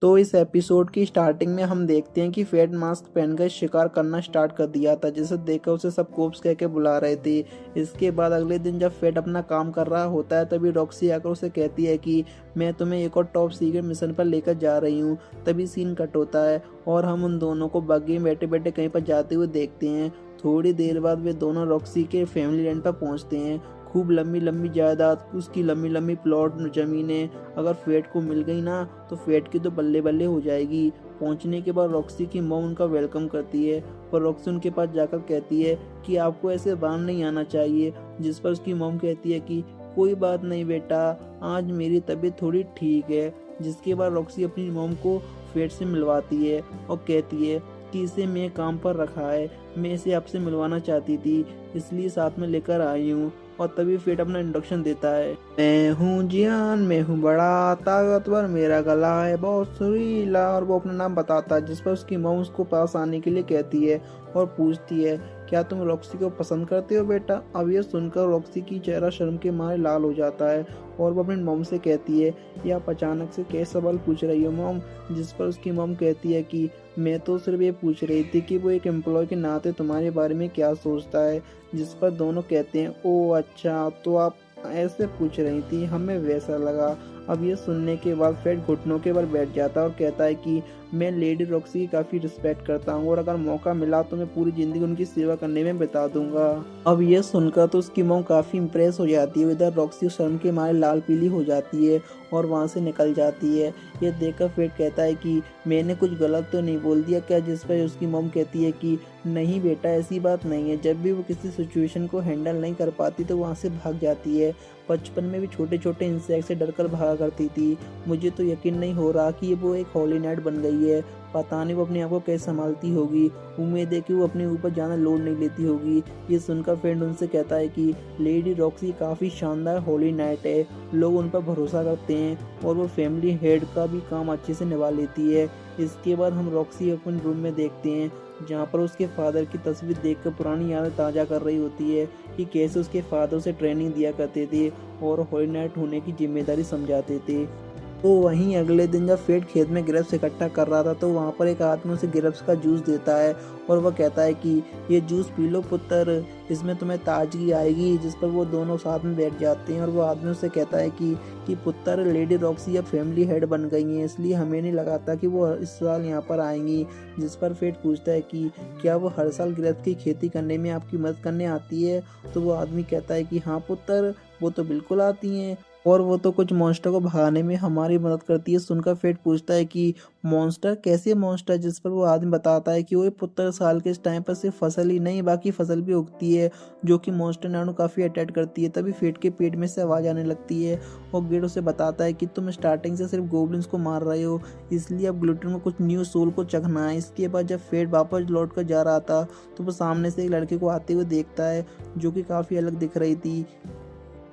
तो इस एपिसोड की स्टार्टिंग में हम देखते हैं कि फेड मास्क पहनकर शिकार करना स्टार्ट कर दिया था, जिसे देखकर उसे सब कोप्स कह के बुला रहे थे। इसके बाद अगले दिन जब फेड अपना काम कर रहा होता है तभी रॉक्सी आकर उसे कहती है कि मैं तुम्हें एक और टॉप सीक्रेट मिशन पर लेकर जा रही हूँ। तभी सीन कट होता है और हम उन दोनों को बग्गी में बैठे बैठे कहीं पर जाते हुए देखते हैं। थोड़ी देर बाद वे दोनों रॉक्सी के फैमिली लैंड पर पहुंचते हैं। खूब लंबी लंबी जायदाद, उसकी लंबी लंबी प्लॉट ज़मीनें अगर फेट को मिल गई ना तो फेट की तो बल्ले बल्ले हो जाएगी। पहुंचने के बाद रॉक्सी की मॉम उनका वेलकम करती है पर रॉक्सी उनके पास जाकर कहती है कि आपको ऐसे बाहर नहीं आना चाहिए, जिस पर उसकी मॉम कहती है कि कोई बात नहीं बेटा, आज मेरी तबीयत थोड़ी ठीक है। जिसके बाद रॉक्सी अपनी मॉम को फेट से मिलवाती है और कहती है कि इसे मैं काम पर रखा है, मैं इसे आपसे मिलवाना चाहती थी इसलिए साथ में लेकर आई हूँ। और तभी फेट अपना इंट्रोडक्शन देता है, मैं हूँ जियान, मैं हूँ बड़ा ताकतवर, मेरा गला है बहुत सुरीला, और वो अपना नाम बताता है। जिस पर उसकी मॉम उसको पास आने के लिए कहती है और पूछती है क्या तुम रॉक्सी को पसंद करते हो बेटा। अब ये सुनकर रॉक्सी की चेहरा शर्म के मारे लाल हो जाता है और वो अपनी मॉम से कहती है कि आप अचानक से कैसे सवाल पूछ रही हो मॉम। जिस पर उसकी मॉम कहती है कि मैं तो सिर्फ ये पूछ रही थी कि वो एक एम्प्लॉय के नाते तुम्हारे बारे में क्या सोचता है। जिस पर दोनों कहते हैं ओ अच्छा, तो आप ऐसे पूछ रही थी, हमें वैसा लगा। अब ये सुनने के बाद फेड घुटनों के बल बैठ जाता है और कहता है कि मैं लेडी रॉक्सी की काफ़ी रिस्पेक्ट करता हूँ और अगर मौका मिला तो मैं पूरी ज़िंदगी उनकी सेवा करने में बिता दूंगा। अब ये सुनकर तो उसकी मॉम काफ़ी इम्प्रेस हो जाती है। इधर रॉक्सी शर्म के मारे लाल पीली हो जाती है और वहाँ से निकल जाती है। ये देखकर फेड कहता है कि मैंने कुछ गलत तो नहीं बोल दिया क्या। जिस पर उसकी मॉम कहती है कि नहीं बेटा, ऐसी बात नहीं है। जब भी वो किसी सिचुएशन को हैंडल नहीं कर पाती तो वहाँ से भाग जाती है। बचपन में भी छोटे छोटे इंसेक्ट से डरकर भागा करती थी। मुझे तो यकीन नहीं हो रहा कि वो एक हॉली नाइट बन गई है। पता नहीं वो अपने आप को कैसे संभालती होगी। उम्मीद है कि वो अपने ऊपर ज़्यादा लोड नहीं लेती होगी। ये सुनकर फ्रेंड उनसे कहता है कि लेडी रॉक्सी काफ़ी शानदार हॉली नाइट है, लोग उन पर भरोसा करते हैं और वो फैमिली हेड का भी काम अच्छे से निभा लेती है। इसके बाद हम रॉक्सी अपने रूम में देखते हैं जहाँ पर उसके फादर की तस्वीर देखकर पुरानी यादें ताज़ा कर रही होती है कि कैसे उसके फादर उसे ट्रेनिंग दिया करते थे और हॉली नाइट होने की जिम्मेदारी समझाते थे। तो वहीं अगले दिन जब फेड खेत में ग्रेप्स इकट्ठा कर रहा था तो वहाँ पर एक आदमी उसे ग्रेप्स का जूस देता है और वह कहता है कि ये जूस पी लो पुत्र, इसमें तुम्हें ताजगी आएगी। जिस पर वो दोनों साथ में बैठ जाते हैं और वो आदमी उसे कहता है कि पुत्र, लेडी रॉक्सी अब फैमिली हेड बन गई हैं, इसलिए हमें नहीं लगा था कि वो इस साल यहाँ पर आएंगी। जिस पर फेड पूछता है कि क्या वो हर साल ग्रेप्स की खेती करने में आपकी मदद करने आती है। तो वो आदमी कहता है कि हाँ पुत्र, वो तो बिल्कुल आती हैं और वो तो कुछ मॉन्स्टर को भगाने में हमारी मदद करती है। सुनकर फेड पूछता है कि मॉन्स्टर, कैसे मॉन्स्टर। जिस पर वो आदमी बताता है कि वो पुत्र साल के इस टाइम पर सिर्फ फसल ही नहीं बाकी फसल भी उगती है जो कि मॉन्स्टर नानू काफ़ी अटैक करती है। तभी फेड के पेट में से आवाज़ आने लगती है और गिड उसे बताता है कि तुम स्टार्टिंग से सिर्फ गोब्लिन्स को मार रहे हो, इसलिए अब ग्लूटन को कुछ न्यू सोल को चखना है। इसके बाद जब फेड वापस लौट कर जा रहा था तो वो सामने से एक लड़के को आते हुए देखता है जो कि काफ़ी अलग दिख रही थी।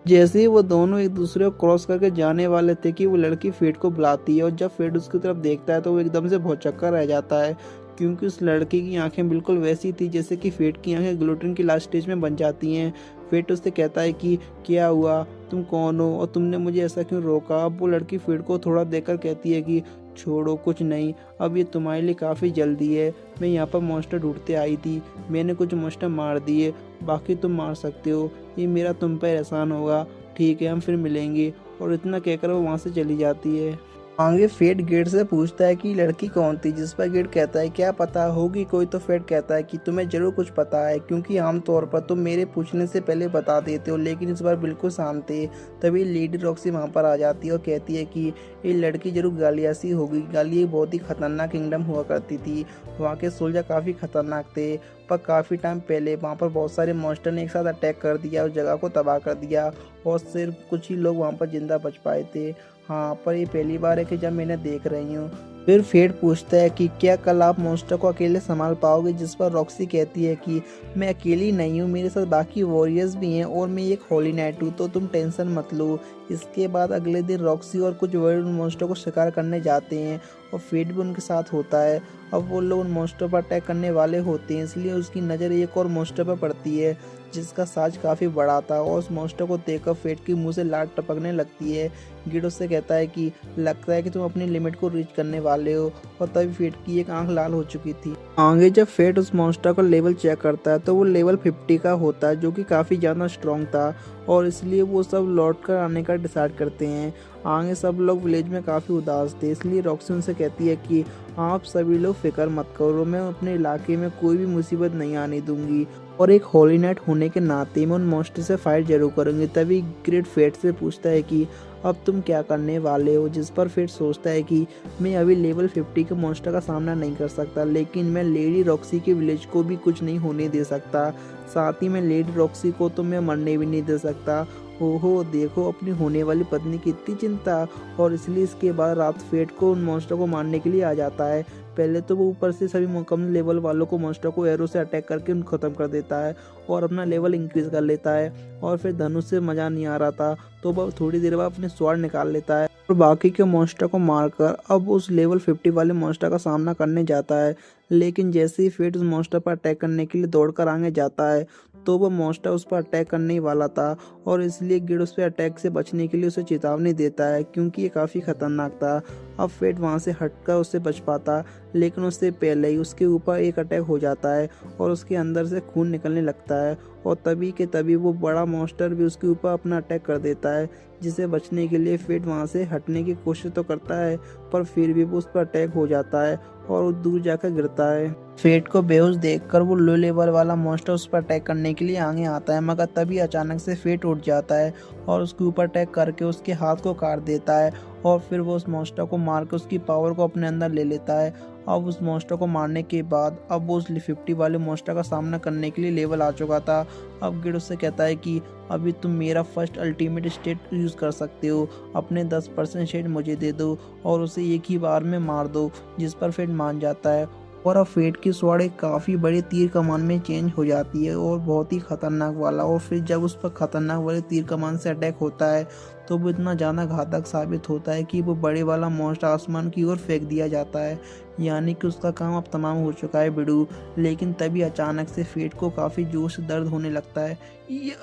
जैसे ही वो दोनों एक दूसरे को क्रॉस करके जाने वाले थे कि वो लड़की फेड को बुलाती है और जब फेड उसकी तरफ देखता है तो वो एकदम से भौचक्का रह जाता है क्योंकि उस लड़की की आंखें बिल्कुल वैसी थी जैसे कि फेड की आंखें ग्लूटन की लास्ट स्टेज में बन जाती हैं। फेड उससे कहता है कि क्या हुआ, तुम कौन हो और तुमने मुझे ऐसा क्यों रोका। अब वो लड़की फेड को थोड़ा देखकर कहती है कि छोड़ो, कुछ नहीं, अब ये तुम्हारे लिए काफ़ी जल्दी है। मैं यहाँ पर मॉन्स्टर ढूंढते आई थी, मैंने कुछ मॉन्स्टर मार दिए, बाकी तुम मार सकते हो, ये मेरा तुम पर एहसान होगा। ठीक है, हम फिर मिलेंगे। और इतना कहकर वो वहाँ से चली जाती है। आगे फेड गेट से पूछता है कि लड़की कौन थी। जिस पर गेट कहता है क्या पता होगी कोई। तो फेड कहता है कि तुम्हें जरूर कुछ पता है क्योंकि आमतौर पर तुम मेरे पूछने से पहले बता देते हो, लेकिन इस बार बिल्कुल शांत थे। तभी लेडी रॉक्सी वहाँ पर आ जाती है और कहती है कि ये लड़की जरूर गालियासी होगी। गालिया बहुत ही खतरनाक किंगडम हुआ करती थी, वहाँ के सोल्जर काफ़ी खतरनाक थे पर काफ़ी टाइम पहले वहाँ पर बहुत सारे मॉन्स्टर ने एक साथ अटैक कर दिया, उस जगह को तबाह कर दिया और सिर्फ कुछ ही लोग वहाँ पर जिंदा बच पाए थे। हाँ, पर ये पहली बार है कि जब मैं इन्हें देख रही हूँ। फिर फेड पूछता है कि क्या कल आप मॉन्स्टर को अकेले संभाल पाओगे। जिस पर रॉक्सी कहती है कि मैं अकेली नहीं हूँ, मेरे साथ बाकी वॉरियर्स भी हैं और मैं एक हॉली नाइट हूँ, तो तुम टेंशन मत लो। इसके बाद अगले दिन रॉक्सी और कुछ वर्ल्ड मॉन्स्टर को शिकार करने जाते हैं और फेड भी उनके साथ होता है। अब वो लोग उन मॉन्स्टर पर अटैक करने वाले होते हैं, इसलिए उसकी नज़र एक और मॉन्स्टर पर पड़ती है जिसका साइज काफ़ी बड़ा था और उस मॉन्स्टर को देखकर फेट की मुंह से लार टपकने लगती है। गिड उससे कहता है कि लगता है कि तुम अपनी लिमिट को रीच करने वाले हो, और तभी फेट की एक आंख लाल हो चुकी थी। आगे जब फेट उस मॉन्स्टर का लेवल चेक करता है तो वो लेवल 50 का होता है, जो कि काफ़ी ज़्यादा स्ट्रॉन्ग था, और इसलिए वो सब लौट कर आने का डिसाइड करते हैं। आगे सब लोग विलेज में काफ़ी उदास थे, इसलिए रॉक्सी उनसे कहती है कि आप सभी लोग फिक्र मत करो, मैं अपने इलाके में कोई भी मुसीबत नहीं आने दूंगी, और एक होली नाइट होने के नाते मैं उन मॉन्स्टर से फाइट जरूर करूंगी। तभी ग्रिड फेट से पूछता है कि अब तुम क्या करने वाले हो, जिस पर फेट सोचता है कि मैं अभी लेवल 50 के मॉन्स्टर का सामना नहीं कर सकता, लेकिन मैं लेडी रॉक्सी के विलेज को भी कुछ नहीं होने दे सकता, साथ ही मैं लेडी रॉक्सी को तो मैं मरने भी नहीं दे सकता। ओहो देखो अपनी होने वाली पत्नी की इतनी चिंता, और इसलिए इसके बाद रात फेट को उन मॉन्स्टर को मारने के लिए आ जाता है। पहले तो वो ऊपर से सभी कम लेवल वालों को मॉन्स्टर को एरो से अटैक करके उनको ख़त्म कर देता है और अपना लेवल इंक्रीज कर लेता है। और फिर धनुष से मज़ा नहीं आ रहा था तो वह थोड़ी देर बाद अपने स्वॉर्ड निकाल लेता है और बाकी के मॉन्स्टर को मारकर अब उस लेवल 50 वाले मॉन्स्टर का सामना करने जाता है। लेकिन जैसे ही फेट उस मॉन्स्टर पर अटैक करने के लिए दौड़कर आगे जाता है तो वह मॉन्स्टर उस पर अटैक करने ही वाला था, और इसलिए गिड उस पर अटैक से बचने के लिए उसे चेतावनी देता है क्योंकि ये काफ़ी खतरनाक था। अब फेट वहाँ से हटकर उससे बच पाता, लेकिन उससे पहले ही उसके ऊपर एक अटैक हो जाता है और उसके अंदर से खून निकलने लगता है, और तभी के तभी वो बड़ा मॉन्स्टर भी उसके ऊपर अपना अटैक कर देता है, जिसे बचने के लिए फेट वहाँ से हटने की कोशिश तो करता है पर फिर भी वो उस पर अटैक हो जाता है और वो दूर जाकर गिरता है। फेट को बेहोश देखकर वो लो लेवल वाला मॉन्स्टर उस पर अटैक करने के लिए आगे आता है, मगर तभी अचानक से फेट उठ जाता है और उसके ऊपर अटैक करके उसके हाथ को काट देता है, और फिर वो उस मॉन्स्टर को मार के उसकी पावर को अपने अंदर ले लेता है। अब उस मॉन्स्टर को मारने के बाद अब वो उस 50 वाले मॉन्स्टर का सामना करने के लिए लेवल आ चुका था। अब गिड उससे कहता है कि अभी तुम मेरा फर्स्ट अल्टीमेट स्टेट यूज़ कर सकते हो, अपने 10% शेड मुझे दे दो और उसे एक ही बार में मार दो, जिस पर फेट मान जाता है। और अब फेट की स्वॉर्ड एक काफ़ी बड़े तीर कमान में चेंज हो जाती है और बहुत ही खतरनाक वाला, और फिर जब उस पर खतरनाक वाले तीर कमान से अटैक होता है तो वो इतना ज़्यादा घातक साबित होता है कि वो बड़े वाला मॉन्स्टर आसमान की ओर फेंक दिया जाता है, यानी कि उसका काम अब तमाम हो चुका है बिडू। लेकिन तभी अचानक से फेट को काफ़ी जोर से दर्द होने लगता है। ये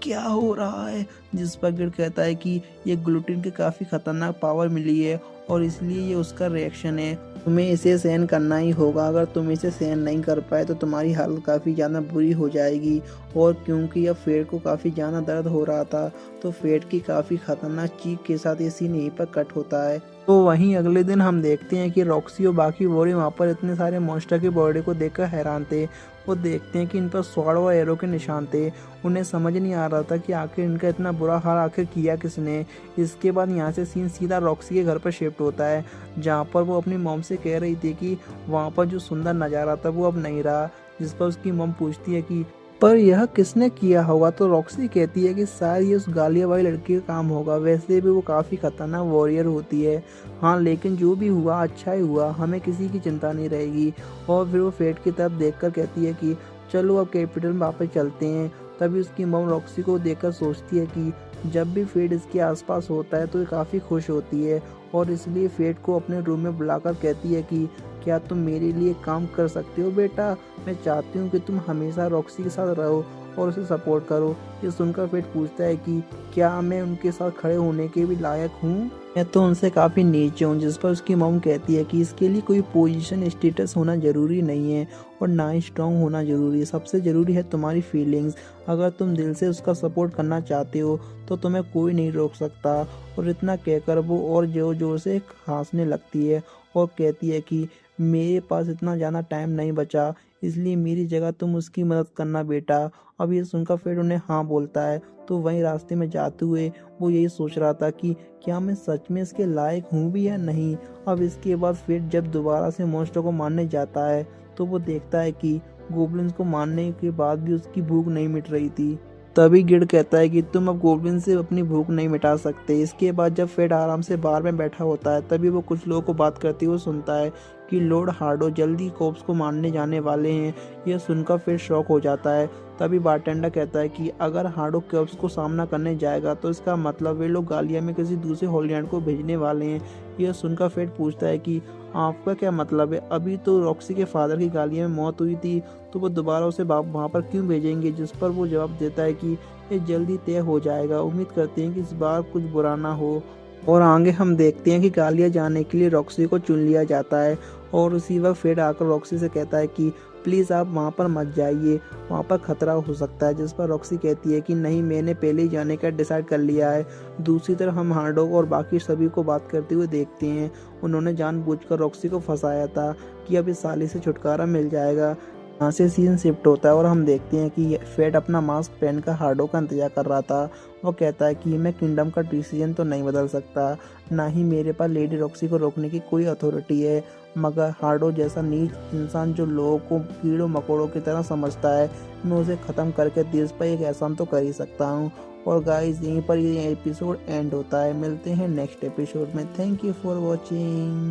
क्या हो रहा है, जिस पर गिड कहता है कि ये ग्लूटिन के काफ़ी खतरनाक पावर मिली है और इसलिए ये उसका रिएक्शन है, तुम्हें इसे सहन करना ही होगा। अगर तुम इसे सहन नहीं कर पाए तो तुम्हारी हालत काफ़ी ज़्यादा बुरी हो जाएगी। और क्योंकि अब फेट को काफ़ी ज़्यादा दर्द हो रहा था तो फेट की काफ़ी खतरनाक चीख के साथ ये सीन यहीं पर कट होता है। तो वहीं अगले दिन हम देखते हैं कि रॉक्सी और बाकी वॉरियर वहाँ पर इतने सारे मॉन्स्टर की बॉडी को देखकर हैरान थे। वो देखते हैं कि इन पर स्वॉर्ड और एरो के निशान थे। उन्हें समझ नहीं आ रहा था कि आखिर इनका इतना बुरा हाल आखिर किया किसने। इसके बाद यहाँ से सीन सीधा रॉक्सी के घर पर शिफ्ट होता है, जहाँ पर वो अपनी मॉम से कह रही थी कि वहाँ पर जो सुंदर नज़ारा था वो अब नहीं रहा, जिस पर उसकी मॉम पूछती है कि पर यह किसने किया होगा, तो रॉक्सी कहती है कि शायद ये उस गालिया वाली लड़की का काम होगा, वैसे भी वो काफ़ी खतरनाक वॉरियर होती है। हाँ लेकिन जो भी हुआ अच्छा ही हुआ, हमें किसी की चिंता नहीं रहेगी। और फिर वो फेट की तरफ देखकर कहती है कि चलो अब कैपिटल में वापस चलते हैं। तभी उसकी मॉम रॉक्सी को देखकर सोचती है कि जब भी फेट इसके आसपास होता है तो ये काफ़ी खुश होती है, और इसलिए फेट को अपने रूम में बुलाकर कहती है कि क्या तुम मेरे लिए काम कर सकते हो बेटा, मैं चाहती हूँ कि तुम हमेशा रॉक्सी के साथ रहो और उसे सपोर्ट करो। ये सुनकर फेट पूछता है कि क्या मैं उनके साथ खड़े होने के भी लायक हूँ, मैं तो उनसे काफ़ी नीचे हूँ। जिस पर उसकी मॉम कहती है कि इसके लिए कोई पोजीशन स्टेटस होना ज़रूरी नहीं है और ना ही स्ट्रांग होना ज़रूरी है, सबसे ज़रूरी है तुम्हारी फीलिंग्स। अगर तुम दिल से उसका सपोर्ट करना चाहते हो तो तुम्हें कोई नहीं रोक सकता। और इतना कहकर वो और जोर जोर से हंसने लगती है और कहती है कि मेरे पास इतना ज़्यादा टाइम नहीं बचा, इसलिए मेरी जगह तुम उसकी मदद करना बेटा। अब ये सुनकर फिर उन्हें हाँ बोलता है। तो वहीं रास्ते में जाते हुए वो यही सोच रहा था कि क्या मैं सच में इसके लायक हूँ भी या नहीं। अब इसके बाद फिर जब दोबारा से मॉन्स्टर को मारने जाता है तो वो देखता है कि गोब्लिन्स को मारने के बाद भी उसकी भूख नहीं मिट रही थी। तभी गिड कहता है कि तुम अब गोब्लिन से अपनी भूख नहीं मिटा सकते। इसके बाद जब फेट आराम से बार में बैठा होता है तभी वो कुछ लोगों को बात करते हुए सुनता है कि लॉर्ड हार्डो जल्दी कोप्स को मारने जाने वाले हैं। यह सुनकर फिर शॉक हो जाता है। तभी बारटेंडर कहता है कि अगर हार्डो कोप्स को सामना करने जाएगा तो इसका मतलब वे लोग गालिया में किसी दूसरे होली नाइट को भेजने वाले हैं। यह सुनकर फेट पूछता है कि आपका क्या मतलब है, अभी तो रॉक्सी के फादर की गालिया में मौत हुई थी, तो वो दोबारा उसे वहाँ पर क्यों भेजेंगे। जिस पर वो जवाब देता है कि ये जल्दी तय हो जाएगा, उम्मीद करते हैं कि इस बार कुछ बुरा ना हो। और आगे हम देखते हैं कि गालिया जाने के लिए रॉक्सी को चुन लिया जाता है और उसी वक्त फेड आकर रॉक्सी से कहता है कि प्लीज़ आप वहाँ पर मत जाइए, वहाँ पर खतरा हो सकता है। जिस पर रॉक्सी कहती है कि नहीं, मैंने पहले ही जाने का डिसाइड कर लिया है। दूसरी तरफ हम हार्डो और बाकी सभी को बात करते हुए देखते हैं। उन्होंने जानबूझकर रॉक्सी को फंसाया था कि अब इस साली से छुटकारा मिल जाएगा। यहाँ से सीन शिफ्ट होता है और हम देखते हैं कि फेड अपना मास्क पहनकर हार्डो का इंतजार कर रहा था। वो कहता है कि मैं किंगडम का डिसीजन तो नहीं बदल सकता, ना ही मेरे पास लेडी रॉक्सी को रोकने की कोई अथॉरिटी है, मगर हार्डो जैसा नीच इंसान जो लोगों को कीड़ों मकोड़ों की तरह समझता है, मैं उसे ख़त्म करके देश पर एक एहसान तो कर ही सकता हूँ। और गाइस, यहीं पर ये एपिसोड एंड होता है। मिलते हैं नेक्स्ट एपिसोड में। Thank you for watching.